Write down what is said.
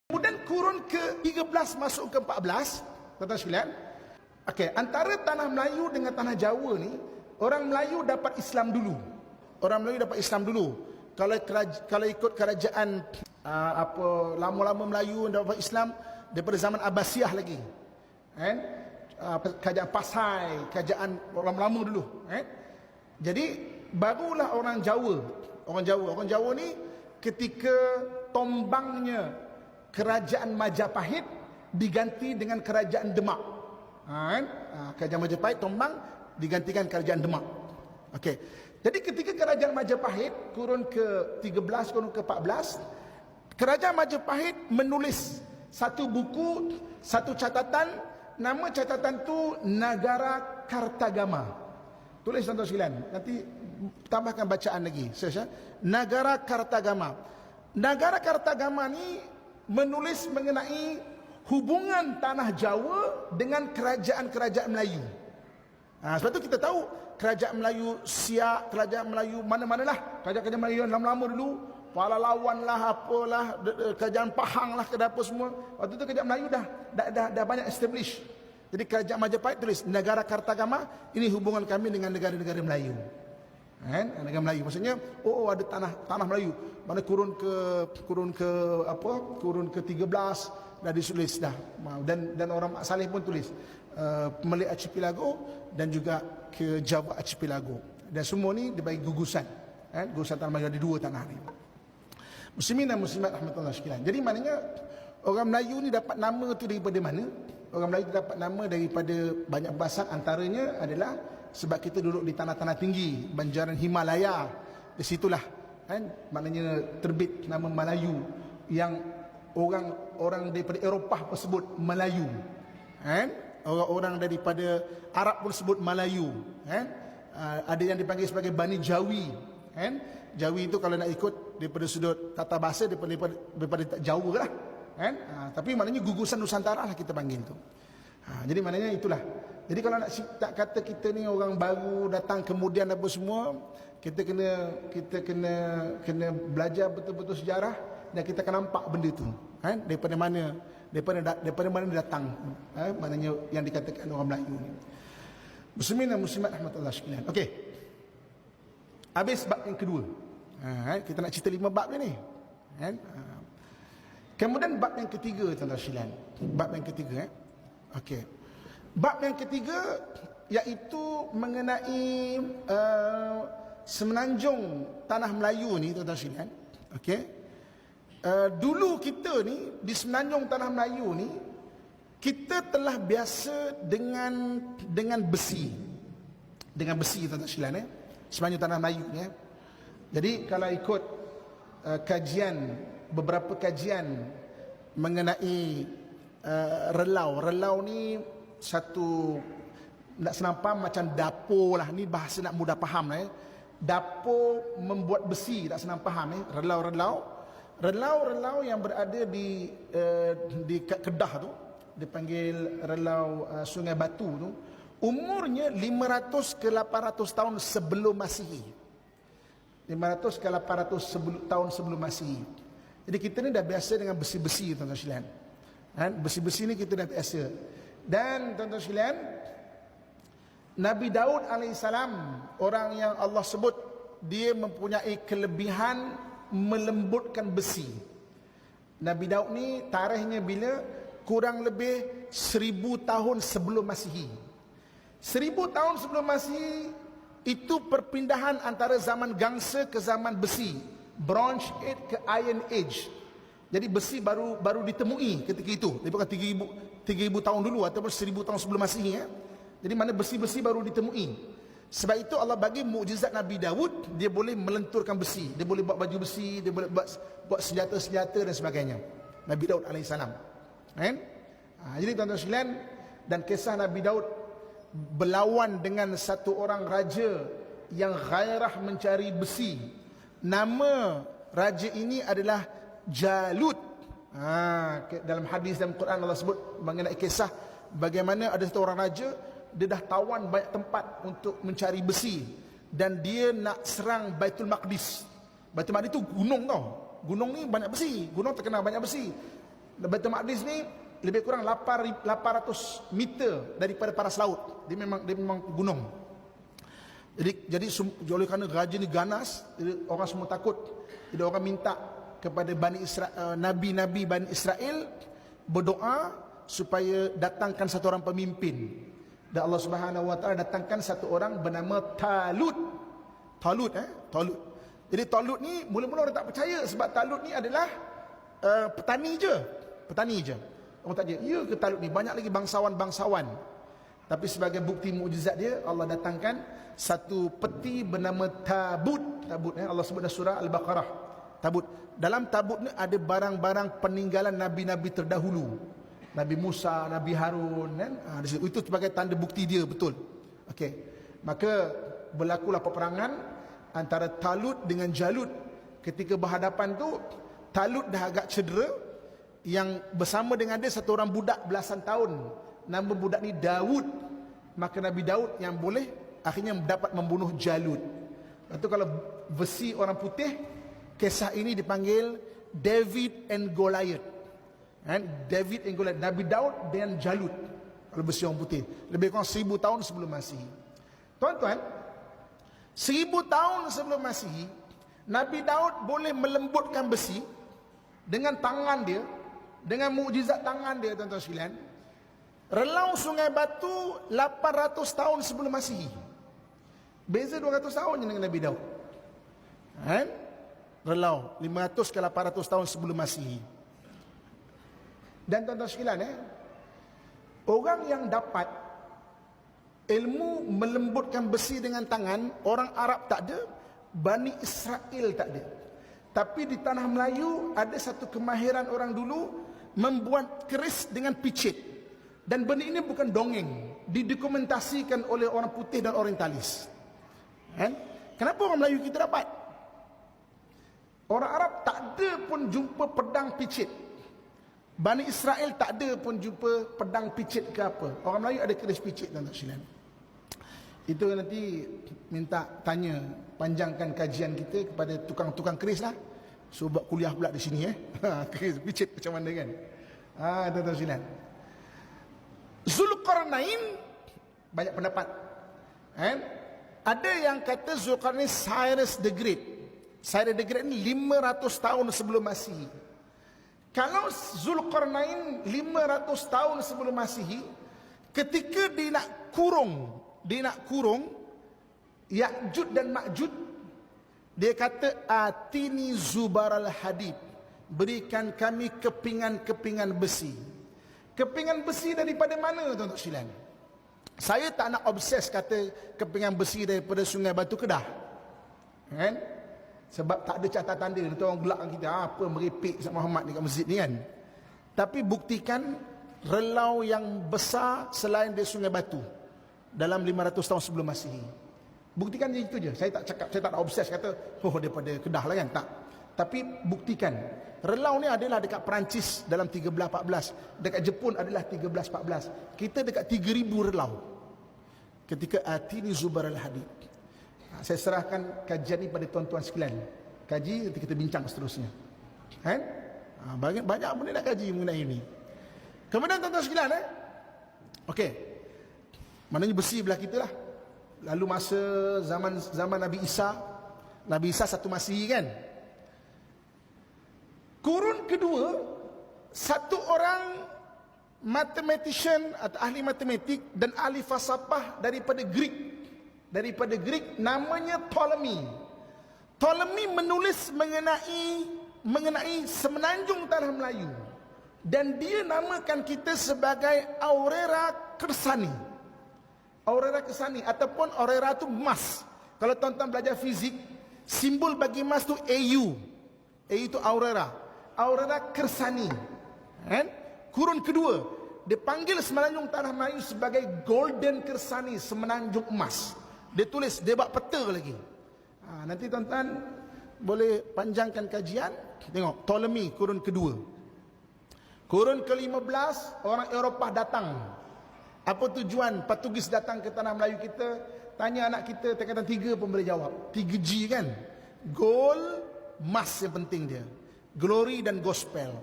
Kemudian kurun ke-13 masuk ke-14, tuan-tuan sekalian. Okey, antara tanah Melayu dengan tanah Jawa ni, orang Melayu dapat Islam dulu. Orang Melayu dapat Islam dulu. Kalau ikut kerajaan lama-lama Melayu dapat Islam daripada zaman Abbasiyah lagi. Kan? Kerajaan Pasai, kerajaan orang lama dulu, Jadi barulah orang Jawa. Orang Jawa ni ketika tombangnya kerajaan Majapahit diganti dengan kerajaan Demak. Kerajaan Majapahit tombang digantikan kerajaan Demak. Okey. Jadi ketika kerajaan Majapahit kurun ke-13 kurun ke-14, kerajaan Majapahit menulis satu buku, satu catatan, nama catatan tu Nagara Kartagama. Tulis tuan-tuan sekalian, nanti tambahkan bacaan lagi. Nagara Kartagama. Nagara Kartagama ni menulis mengenai hubungan tanah Jawa dengan kerajaan-kerajaan Melayu. Sebab tu kita tahu kerajaan Melayu Siak, kerajaan Melayu mana-manalah, kerajaan-kerajaan Melayu yang lama-lama dulu, Pahlawan lah, apalah, kerajaan Pahang lah, apa semua. Waktu tu kerajaan Melayu dah banyak establish. Jadi kerajaan Majapahit tulis Negara Kartagama, ini hubungan kami dengan negara-negara Melayu. Negara Melayu maksudnya ada tanah Melayu. Mana kurun ke-13 dah ditulis dah. Dan orang Mak Saleh pun tulis Malay Archipelago dan juga ke Java Archipelago. Dan semua ni dibagi gugusan. Gugusan tanah Melayu ada dua tanah ni. Muslimin dan muslimat rahmatullah sekalian. Jadi maknanya orang Melayu ni dapat nama tu daripada mana? Orang Melayu dapat nama daripada banyak bahasan, antaranya adalah sebab kita duduk di tanah-tanah tinggi, banjaran Himalaya. Di situlah maknanya terbit nama Melayu, yang orang daripada Eropah pun sebut Melayu. Orang-orang daripada Arab pun sebut Melayu. Ada yang dipanggil sebagai Bani Jawi. Jawi itu kalau nak ikut daripada sudut tata bahasa daripada Jawa lah. Tapi maknanya gugusan Nusantara lah kita panggil tu. Jadi maknanya itulah. Jadi kalau nak kata kita ni orang baru datang kemudian apa semua, kita kena belajar betul-betul sejarah dan kita akan nampak benda tu. Daripada mana datang, maknanya yang dikatakan orang Melayu ni. Muslimin dan muslimat rahmatullah sekalian. Okey. Habis bab yang kedua. Kita nak cerita 5 bab ni. Kemudian bab yang ketiga, tuan-tuan sekalian. Bab yang ketiga. Okey. Bab yang ketiga iaitu mengenai semenanjung tanah Melayu ni, tuan-tuan sekalian. Okey. Dulu kita ni di semenanjung tanah Melayu ni kita telah biasa dengan besi. Dengan besi, tuan-tuan sekalian, semenanjung tanah Melayu ni. Jadi kalau ikut beberapa kajian mengenai relau ni satu, nak senang faham, macam dapur lah. Ni bahasa nak mudah faham lah. Dapur membuat besi, tak senang faham. Relau yang berada di Kedah tu, dipanggil relau Sungai Batu tu, umurnya 500 ke 800 tahun sebelum Masihi. 500 ke 800 tahun sebelum Masihi. Jadi kita ni dah biasa dengan besi-besi, tuan-tuan sekalian. Besi-besi ni kita dah biasa. Dan tuan-tuan sekalian, Nabi Daud alaihissalam, orang yang Allah sebut dia mempunyai kelebihan melembutkan besi. Nabi Daud ni tarikhnya bila? Kurang lebih 1000 tahun sebelum Masihi. 1000 tahun sebelum Masihi itu perpindahan antara zaman gangsa ke zaman besi, Bronze Age ke Iron Age. Jadi besi baru ditemui ketika itu. Dia bukan 3000 tahun dulu ataupun 1000 tahun sebelum Masihi. Jadi mana besi-besi baru ditemui. Sebab itu Allah bagi mukjizat Nabi Daud, dia boleh melenturkan besi, dia boleh buat baju besi, dia boleh buat senjata-senjata dan sebagainya. Nabi Daud alaihissalam. Jadi tuan-tuan sekalian, dan kisah Nabi Daud berlawan dengan satu orang raja yang gairah mencari besi. Nama raja ini adalah Jalut. Dalam hadis dalam Quran Allah sebut mengenai kisah bagaimana ada satu orang raja, dia dah tawan banyak tempat untuk mencari besi dan dia nak serang Baitul Maqdis. Baitul Maqdis itu gunung tau. Gunung ni banyak besi, gunung terkenal banyak besi. Baitul Maqdis ni lebih kurang 800 meter daripada paras laut. Dia memang gunung. Jadi oleh kerana raja ni ganas, jadi orang semua takut. Jadi orang minta kepada Nabi-Nabi Bani Israel berdoa supaya datangkan satu orang pemimpin. Dan Allah Subhanahu Wa Taala datangkan satu orang bernama Talut. Talut. Jadi Talut ni mula-mula orang tak percaya sebab Talut ni adalah petani je. Orang tak percaya, ya ke Talut ni banyak lagi bangsawan. Tapi sebagai bukti mukjizat dia, Allah datangkan satu peti bernama tabut. Allah sebut dalam surah Al-Baqarah. Tabut. Dalam tabut ni ada barang-barang peninggalan nabi-nabi terdahulu. Nabi Musa, Nabi Harun, kan? Itu sebagai tanda bukti dia betul. Okey. Maka berlakulah peperangan antara Talut dengan Jalut. Ketika berhadapan tu, Talut dah agak cedera. Yang bersama dengan dia satu orang budak belasan tahun. Nama budak ni Daud. Maka Nabi Daud yang boleh akhirnya dapat membunuh Jalut. Itu kalau versi orang putih, kisah ini dipanggil David and Goliath. David and Goliath, Nabi Daud dan Jalut. Kalau versi orang putih, lebih kurang 1000 tahun sebelum Masihi. Tuan-tuan, 1000 tahun sebelum Masihi, Nabi Daud boleh melembutkan besi dengan tangan dia, dengan mukjizat tangan dia, tuan-tuan sekalian. Relau Sungai Batu 800 tahun sebelum Masihi. Beza 200 tahun je dengan Nabi Daud. Relau 500 ke 800 tahun sebelum Masihi. Dan tuan-tuan sekalian, orang yang dapat ilmu melembutkan besi dengan tangan, orang Arab tak ada, Bani Israel tak ada. Tapi di tanah Melayu ada satu kemahiran orang dulu membuat keris dengan picit. Dan benda ini bukan dongeng, didokumentasikan oleh orang putih dan orientalis. Kenapa orang Melayu kita dapat? Orang Arab tak ada pun jumpa pedang picit. Bani Israel tak ada pun jumpa pedang picit ke apa. Orang Melayu ada keris picit, tuan-tuan sekalian. Itu nanti minta tanya, panjangkan kajian kita kepada tukang-tukang keris lah. So buat kuliah pula di sini keris picit macam mana kan. Tuan-tuan sekalian, Zulkarnain banyak pendapat. Ada yang kata Zulkarnain Cyrus the Great. Cyrus the Great ni 500 tahun sebelum Masihi. Kalau Zulkarnain 500 tahun sebelum Masihi, ketika dia nak kurung Ya'jud dan Ma'jud, dia kata atini zubaral hadid, berikan kami kepingan-kepingan besi. Kepingan besi daripada mana, tuan-tuan sekalian? Saya tak nak obses kata kepingan besi daripada Sungai Batu Kedah. Sebab tak ada catatan dia. Nanti orang gelak kita, apa merepek Ustaz Muhammad dekat masjid ni kan. Tapi buktikan relau yang besar selain dari Sungai Batu dalam 500 tahun sebelum Masihi. Buktikan je itu je. Saya tak nak obses kata daripada Kedah lah kan. Tak. Tapi buktikan relau ni adalah dekat Perancis dalam 1314, dekat Jepun adalah 1314. Kita dekat 3000 relau. Ketika atini zubar al-hadid. Saya serahkan kajian ini pada tuan-tuan sekalian. Kaji, nanti kita bincang seterusnya. Banyak benda nak kaji mengenai ini. Kemudian tuan-tuan sekalian, okey. Maknanya besi belah kita lah. Lalu masa zaman Nabi Isa satu Masihi kan. Kurun kedua, satu orang mathematician atau ahli matematik dan ahli falsafah daripada Greek namanya Ptolemy. Ptolemy menulis mengenai semenanjung tanah Melayu, dan dia namakan kita sebagai Aurora Kersani. Aurora Kersani ataupun aurora tu emas. Kalau tuan-tuan belajar fizik, simbol bagi emas tu AU. AU itu aurora. Aurora Kersani. Kurun kedua, dia panggil semenanjung tanah Melayu sebagai Golden Kersani, semenanjung emas. Dia tulis, dia buat peta lagi. Nanti tuan-tuan boleh panjangkan kajian. Tengok, Ptolemy kurun kedua. Kurun ke-15, orang Eropah datang. Apa tujuan Portugis datang ke tanah Melayu kita? Tanya anak kita, tingkatan 3 pun boleh jawab. 3G kan? Gold, emas yang penting dia. Glory dan gospel.